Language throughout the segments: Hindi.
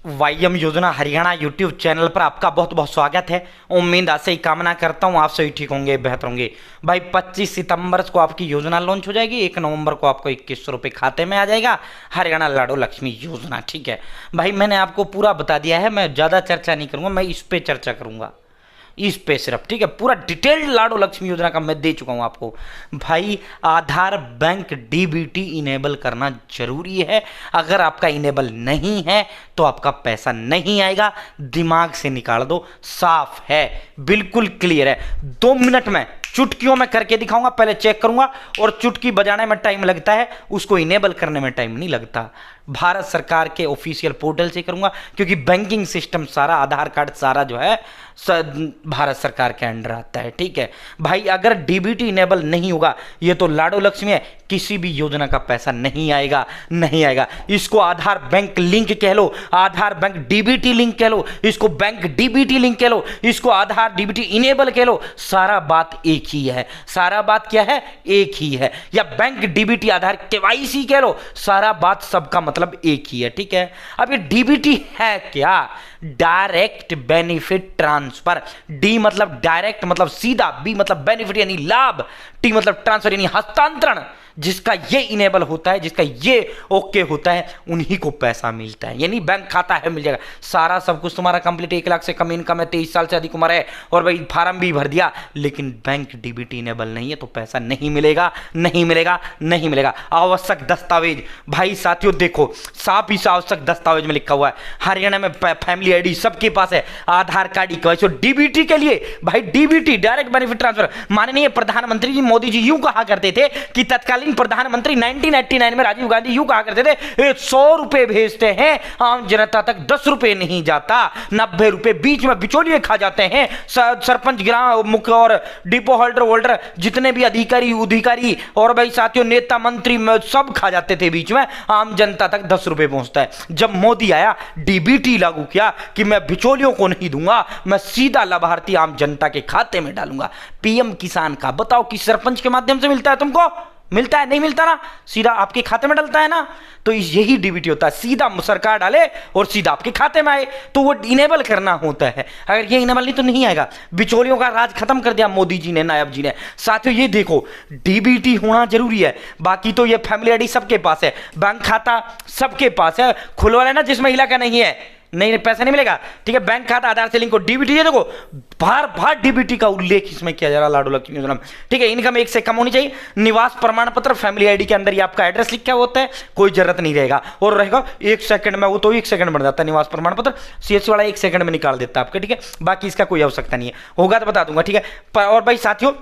वाईएम योजना हरियाणा यूट्यूब चैनल पर आपका बहुत बहुत स्वागत है। उम्मीद आशा ही कामना करता हूँ आप सभी ठीक होंगे, बेहतर होंगे। भाई 25 सितंबर को आपकी योजना लॉन्च हो जाएगी। 1 नवंबर को आपको 2100 रुपये खाते में आ जाएगा, हरियाणा लाडो लक्ष्मी योजना। ठीक है भाई, मैंने आपको पूरा बता दिया है। मैं ज़्यादा चर्चा नहीं करूँगा, मैं इस पर चर्चा करूँगा, इस पे सिर्फ। ठीक है, पूरा डिटेल्ड लाडो लक्ष्मी योजना का मैं दे चुका हूं आपको। भाई आधार बैंक डीबीटी इनेबल करना जरूरी है। अगर आपका इनेबल नहीं है तो आपका पैसा नहीं आएगा, दिमाग से निकाल दो। साफ है, बिल्कुल क्लियर है। 2 मिनट में चुटकियों में करके दिखाऊंगा, पहले चेक करूंगा। और चुटकी बजाने में टाइम लगता है, उसको इनेबल करने में टाइम नहीं लगता। भारत सरकार के ऑफिशियल पोर्टल से करूंगा, क्योंकि बैंकिंग सिस्टम सारा, आधार कार्ड सारा जो है भारत सरकार के अंडर आता है। ठीक है भाई, अगर डीबीटी इनेबल नहीं होगा, ये तो लाडो लक्ष्मी है, किसी भी योजना का पैसा नहीं आएगा, नहीं आएगा। इसको आधार बैंक लिंक कह लो, आधार बैंक डीबीटी लिंक कह लो, इसको बैंक डीबीटी लिंक कह लो, इसको आधार डीबीटी इनेबल कह लो, सारा बात एक ही है। सारा बात क्या है? एक ही है। या बैंक डीबीटी आधार केवाईसी कह लो, सारा बात सबका मतलब एक ही है। ठीक है, अब ये डीबीटी है क्या? Direct benefit transfer. डी मतलब डायरेक्ट, मतलब सीधा। बी मतलब बेनिफिट यानी लाभ। टी मतलब ट्रांसफर यानी हस्तांतरण। जिसका ये इनेबल होता है, जिसका ये ओके होता है, उन्हीं को पैसा मिलता है। यानी बैंक खाता है, मिल जाएगा। सारा सब कुछ तुम्हारा कंप्लीट, 1 लाख से कम इनकम है, 23 साल से अधिक उम्र है, और भाई फार्म भी भर दिया, लेकिन बैंक डीबीटी इनेबल नहीं है तो पैसा नहीं मिलेगा, नहीं मिलेगा, नहीं मिलेगा। आवश्यक दस्तावेज, भाई साथियों देखो, साफ ही आवश्यक दस्तावेज में लिखा हुआ है। हरियाणा में फैमिली आईडी सबके पास है, आधार कार्ड ही। डीबीटी के लिए भाई, डीबीटी डायरेक्ट बेनिफिट ट्रांसफर, माननीय प्रधानमंत्री जी मोदी जी यूं कहा करते थे कि तत्कालीन प्रधानमंत्री 1989 में राजीव गांधी यूं कहा करते थे, 100 रुपए भेजते हैं आम जनता तक 10 रुपए नहीं जाता, 90 रुपए बीच में बिचौलिए खा जाते हैं। सरपंच, ग्राम मुख्य और डिपो होल्डर जितने भी अधिकारी और भाई साथियों नेता मंत्री सब खा जाते थे, बीच में आम जनता तक 10 रुपए पहुंचता है। जब मोदी आया, डीबीटी लागू किया कि मैं बिचौलियों को नहीं दूंगा, मैं सीधा लाभार्थी आम जनता के खाते में डालूंगा। पीएम किसान का बताओ कि सरपंच के माध्यम से मिलता है, तुमको मिलता है? नहीं मिलता ना, सीधा आपके खाते में डलता है ना। तो यही डीबीटी होता है, सीधा सरकार डाले और सीधा आपके खाते में आए, तो वो इनेबल करना होता है। अगर ये इनेबल नहीं तो नहीं आएगा। बिचौलियों का राज खत्म कर दिया मोदी जी ने, नायब जी ने। साथियों ये देखो, डीबीटी होना जरूरी है। बाकी तो ये फैमिली आईडी सबके पास है, बैंक खाता सबके पास है, खुलवा लेना जिस महिला का नहीं है, नहीं पैसा नहीं मिलेगा। ठीक है, बैंक खाता आधार से लिंक हो, डीबीटी है। देखो बार बार डीबीटी का उल्लेख इसमें किया जा रहा है, लाडो लक्ष्मी योजना। ठीक है, इनकम 1 से कम होनी चाहिए, निवास प्रमाण पत्र फैमिली आईडी के अंदर ये आपका एड्रेस लिखा होता है, कोई जरूरत नहीं रहेगा। और रहेगा 1 सेकंड में, वो तो 1 सेकंड बन जाता है निवास प्रमाण पत्र, सीएससी वाला 1 सेकंड में निकाल देता है आपके। ठीक है, बाकी इसका कोई आवश्यकता नहीं है, होगा तो बता दूंगा। ठीक है, और भाई साथियों,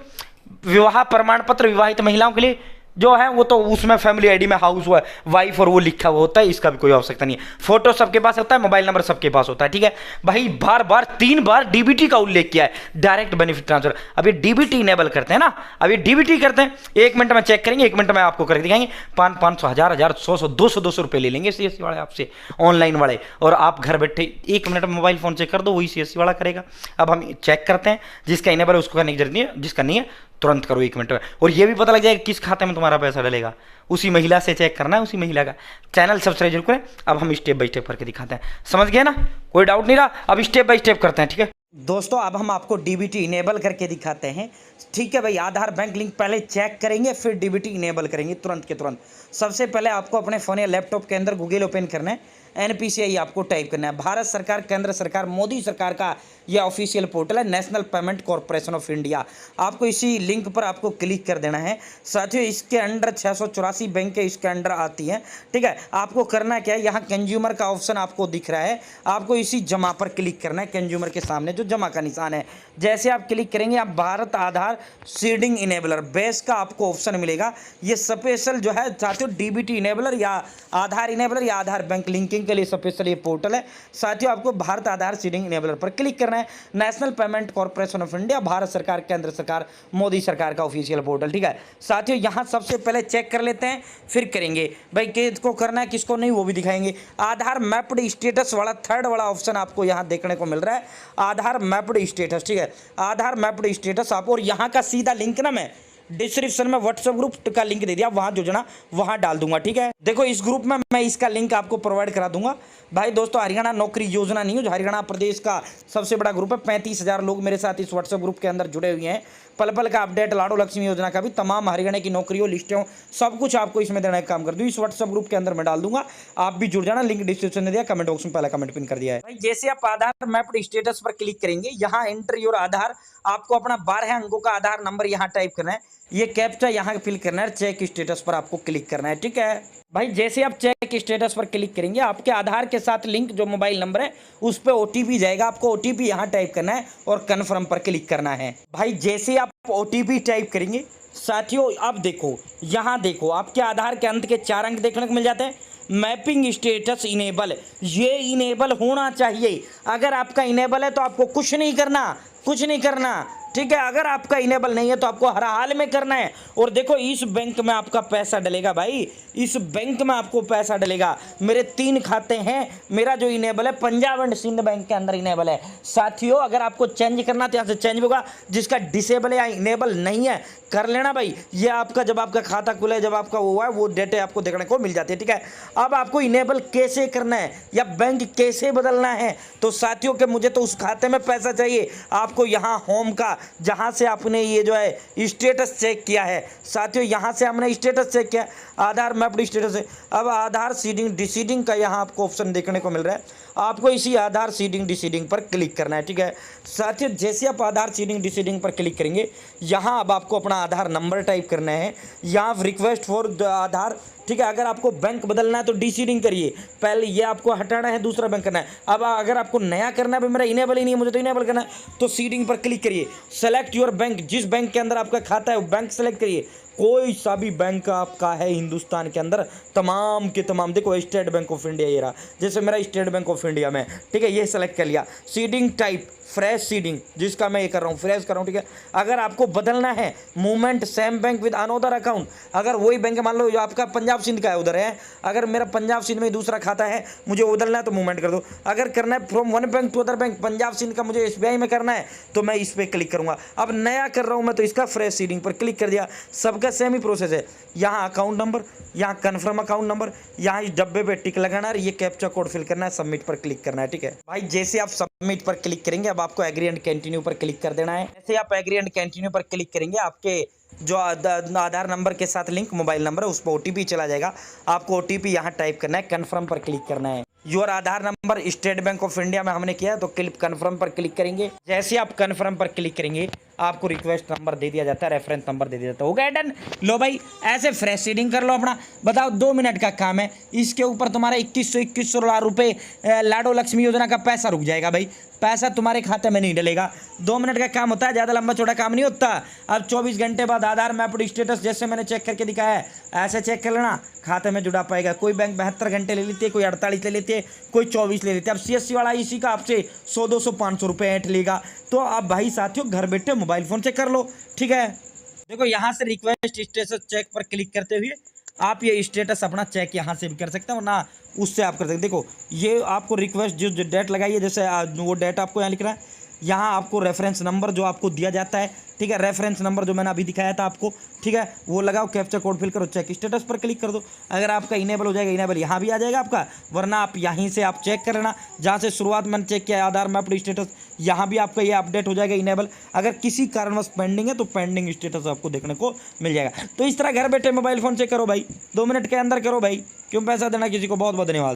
विवाह प्रमाण पत्र विवाहित महिलाओं के लिए जो है, वो तो उसमें फैमिली आईडी में हाउस वाइफ और वो लिखा हुआ होता है, इसका भी कोई आवश्यकता नहीं है। फोटो सबके पास होता है, मोबाइल नंबर सबके पास होता है। ठीक है भाई, बार बार 3 बार डीबीटी का उल्लेख किया है, डायरेक्ट बेनिफिट ट्रांसफर। अब ये डीबीटी इनेबल करते हैं ना, अब ये डीबीटी करते हैं, 1 मिनट में चेक करेंगे, 1 मिनट में आपको करके दिखाएंगे। 500, 1000, 100, 200 रुपए ले लेंगे सीएससी वाले आपसे, ऑनलाइन वाले, और आप घर बैठे 1 मिनट में मोबाइल फोन चेक कर दो, वही सीएससी वाला करेगा। अब हम चेक करते हैं, जिसका इनेबल है उसको करने की जरूरत नहीं है, जिसका नहीं है तुरंत करो 1 मिनट में। और ये भी पता लग जाएगा किस खाते में तुम्हारा पैसा डलेगा, उसी महिला से चेक करना है, उसी महिला का। चैनल सब्सक्राइब जरूर करें। अब हम स्टेप बाय स्टेप करके दिखाते हैं, समझ गए ना, कोई डाउट नहीं रहा। अब स्टेप बाय स्टेप करते हैं। ठीक है दोस्तों, अब हम आपको डीबीटी इनेबल करके दिखाते हैं। ठीक है भाई, आधार बैंक लिंक पहले चेक करेंगे, फिर डीबीटी इनेबल करेंगे तुरंत के तुरंत। सबसे पहले आपको अपने फ़ोन या लैपटॉप के अंदर गूगल ओपन करना है, एनपीसीआई आपको टाइप करना है। भारत सरकार, केंद्र सरकार, मोदी सरकार का यह ऑफिशियल पोर्टल है, national payment corporation of India. आपको इसी लिंक पर आपको क्लिक कर देना है। साथियों इसके अंडर 684 बैंक के इसके अंडर आती हैं। ठीक है, आपको करना क्या है, यहाँ कंज्यूमर का ऑप्शन आपको दिख रहा है, आपको इसी जमा पर क्लिक करना है। कंज्यूमर के सामने जो जमा का निशान है, जैसे आप क्लिक करेंगे, आप भारत आधार सीडिंग इनेबलर बेस का आपको ऑप्शन मिलेगा। ये स्पेशल जो है साथियों, डीबीटी इनेबलर या आधार इनेबलर या आधार बैंक लिंकिंग के लिए स्पेशल ये पोर्टल है। साथियों आपको भारत आधार सीडिंग इनेबलर पर क्लिक करना है। National payment corporation of India, Bharat सरकार, केंद्र सरकार, मोदी सरकार का ऑफिशियल पोर्टल। ठीक है साथियों, यहाँ सबसे पहले चेक कर लेते हैं, फिर करेंगे भाई किसको करना है किसको नहीं वो भी दिखाएंगे। आधार मैप्ड स्टेटस वाला 3rd वाला ऑप्शन आपको यहाँ देखने को मिल रहा है, आधार मैप्ड स्टेटस। ठीक है, आधार मैप्ड स्टेटस आप, और यहाँ का सीधा लिंक ना मैं डिस्क्रिप्शन में व्हाट्सएप ग्रुप का लिंक दे दिया, वहां जुड़ना, वहां डाल दूंगा। ठीक है, देखो इस ग्रुप में मैं इसका लिंक आपको प्रोवाइड करा दूंगा। भाई दोस्तों, हरियाणा नौकरी योजना न्यूज हरियाणा प्रदेश का सबसे बड़ा ग्रुप है। 35,000 लोग मेरे साथ इस व्हाट्सएप ग्रुप के अंदर जुड़े हुए हैं। पल पल का अपडेट, लाडो लक्ष्मी योजना का भी, तमाम हरियाणा की नौकरियों, लिस्टें, सब कुछ आपको इसमें देने का काम कर दूँ। इस व्हाट्सएप ग्रुप के अंदर मैं डाल दूंगा, आप भी जुड़ जाना। लिंक डिस्क्रिप्शन में दिया, कमेंट बॉक्स में पहला कमेंट पिन कर दिया है। भाई जैसे आप आधार मैप स्टेटस पर क्लिक करेंगे, यहाँ एंटर योर आधार, आपको अपना 12 अंकों का आधार नंबर यहाँ टाइप करना है। ये कैप्चा यहाँ फिल करना है, चेक स्टेटस पर आपको क्लिक करना है। ठीक है भाई, जैसे आप चेक स्टेटस पर क्लिक करेंगे, आपके आधार के साथ लिंक जो मोबाइल नंबर है उस पर ओटीपी जाएगा। आपको ओटीपी यहाँ टाइप करना है और कन्फर्म पर क्लिक करना है। भाई जैसे आप ओटीपी टाइप करेंगे, साथियों अब देखो, यहाँ देखो आपके आधार के अंत के 4 अंक देखने को मिल जाते हैं। मैपिंग स्टेटस इनेबल, ये इनेबल होना चाहिए। अगर आपका इनेबल है तो आपको कुछ नहीं करना, कुछ नहीं करना। ठीक है, अगर आपका इनेबल नहीं है तो आपको हर हाल में करना है। और देखो इस बैंक में आपका पैसा डलेगा भाई, इस बैंक में आपको पैसा डलेगा। मेरे 3 खाते हैं, मेरा जो इनेबल है पंजाब एंड सिंध बैंक के अंदर इनेबल है। साथियों अगर आपको चेंज करना तो यहाँ से चेंज होगा, जिसका डिसेबल या इनेबल नहीं है कर लेना भाई। ये आपका जब आपका खाता खुले, जब आपका हुआ है वो डेटे आपको देखने को मिल जाती है। ठीक है, अब आपको इनेबल कैसे करना है या बैंक कैसे बदलना है, तो साथियों के मुझे तो उस खाते में पैसा चाहिए। आपको यहाँ होम का, जहाँ से आपने ये जो है स्टेटस चेक किया है, साथियों यहाँ से हमने स्टेटस चेक किया, आधार मैप्ड स्टेटस है। अब आधार सीडिंग डिसीडिंग का यहाँ आपको ऑप्शन देखने को मिल रहा है, आपको इसी आधार सीडिंग डिसीडिंग पर क्लिक करना है। ठीक है साथियों, जैसे आप आधार सीडिंग डिसीडिंग पर क्लिक करेंगे, यहाँ अब आपको अपना आधार नंबर टाइप करना है। यहाँ रिक्वेस्ट फॉर आधार, ठीक है, अगर आपको बैंक बदलना है तो डिसीडिंग करिए, पहले ये आपको हटाना है, दूसरा बैंक करना है। अब अगर आपको नया करना है, मेरा इनेबल ही नहीं है, मुझे तो इनेबल करना है, तो सीडिंग पर क्लिक करिए। सेलेक्ट योर बैंक, जिस बैंक के अंदर आपका खाता है वो बैंक सेलेक्ट करिए। कोई सा भी बैंक आपका है हिंदुस्तान के अंदर, तमाम के तमाम, देखो स्टेट बैंक ऑफ इंडिया ये रहा, जैसे मेरा स्टेट बैंक ऑफ इंडिया में, ठीक है, ये सेलेक्ट कर लिया। सीडिंग टाइप फ्रेश सीडिंग, जिसका मैं ये कर रहा हूँ फ्रेश कर रहा हूँ। ठीक है, अगर आपको बदलना है movement same bank with another account, अगर वही बैंक मान लो जो आपका पंजाब सिंध का है उधर है, अगर मेरा पंजाब सिंध में दूसरा खाता है, मुझे बदलना है तो मूवमेंट कर दो। अगर करना है from one bank to other bank, Punjab Sind का मुझे SBI में करना है तो मैं इस पर क्लिक करूँगा। अब नया कर रहा हूँ मैं तो इसका फ्रेश सीडिंग पर क्लिक कर दिया। सबका सेम ही प्रोसेस है, यहाँ अकाउंट नंबर, यहाँ कन्फर्म अकाउंट नंबर, यहाँ इस डब्बे पे टिक लगाना है, ये कैप्चा कोड फिल करना है, सबमिट पर क्लिक करना है। ठीक है भाई, जैसे आप सबमिट पर क्लिक करेंगे, अब आपको एग्री एंड कंटिन्यू पर क्लिक कर देना है। जैसे आप एग्री एंड कंटिन्यू पर क्लिक करेंगे, आपके जो आधार नंबर के साथ लिंक मोबाइल नंबर है उस पर OTP चला जाएगा। आपको OTP यहाँ टाइप करना है, कन्फर्म पर क्लिक करना है। Your Aadhaar number state bank of India में हमने किया है तो क्लिक कन्फर्म पर क्लिक करेंगे। जैसे आप कन्फर्म पर क्लिक करेंगे, आपको रिक्वेस्ट नंबर दे दिया जाता है, रेफरेंस नंबर दे दिया जाता है। हो गया डन। लो भाई, ऐसे फ्रेश सीडिंग कर लो अपना। बताओ 2 मिनट का काम है, इसके ऊपर तुम्हारा 2100 रुपये लाडो लक्ष्मी योजना का पैसा रुक जाएगा भाई। पैसा तुम्हारे खाते में नहीं डलेगा, 2 मिनट का काम होता है, ज़्यादा लंबा चौड़ा काम नहीं होता। अब 24 घंटे बाद आधार मैप्ड स्टेटस जैसे मैंने चेक करके दिखाया है, ऐसे चेक कर लेना, खाते में जुड़ा पाएगा। कोई बैंक 72 घंटे ले लेती है, कोई 48 ले लेती है, कोई 24 ले लेती है। अब CSC वाला इसी का आपसे 100, 200, 500 रुपये ऐंठ लेगा। तो आप भाई साथियों घर बैठे मोबाइल फ़ोन से कर लो। ठीक है, देखो यहाँ से रिक्वेस्ट स्टेटस चेक पर क्लिक करते हुए आप ये स्टेटस अपना चेक यहाँ से भी कर सकते हो ना, उससे आप कर सकते हैं। देखो ये आपको रिक्वेस्ट जो डेट लगाई है, जैसे वो डेट आपको यहाँ लिख रहा है, यहाँ आपको रेफरेंस नंबर जो आपको दिया जाता है, ठीक है, रेफरेंस नंबर जो मैंने अभी दिखाया था आपको, ठीक है, वो लगाओ, कैप्चा कोड फिल करो, चेक स्टेटस पर क्लिक कर दो। अगर आपका इनेबल हो जाएगा, इनेबल यहाँ भी आ जाएगा आपका, वरना आप यहीं से आप चेक कर लेना, जहाँ से शुरुआत मैंने चेक किया आधार मैप्ड स्टेटस, यहाँ भी आपका ये अपडेट हो जाएगा इनेबल। अगर किसी कारणवश पेंडिंग है तो पेंडिंग स्टेटस आपको देखने को मिल जाएगा। तो इस तरह घर बैठे मोबाइल फ़ोन से करो भाई, 2 मिनट के अंदर करो भाई, क्यों पैसा देना किसी को। बहुत बहुत धन्यवाद।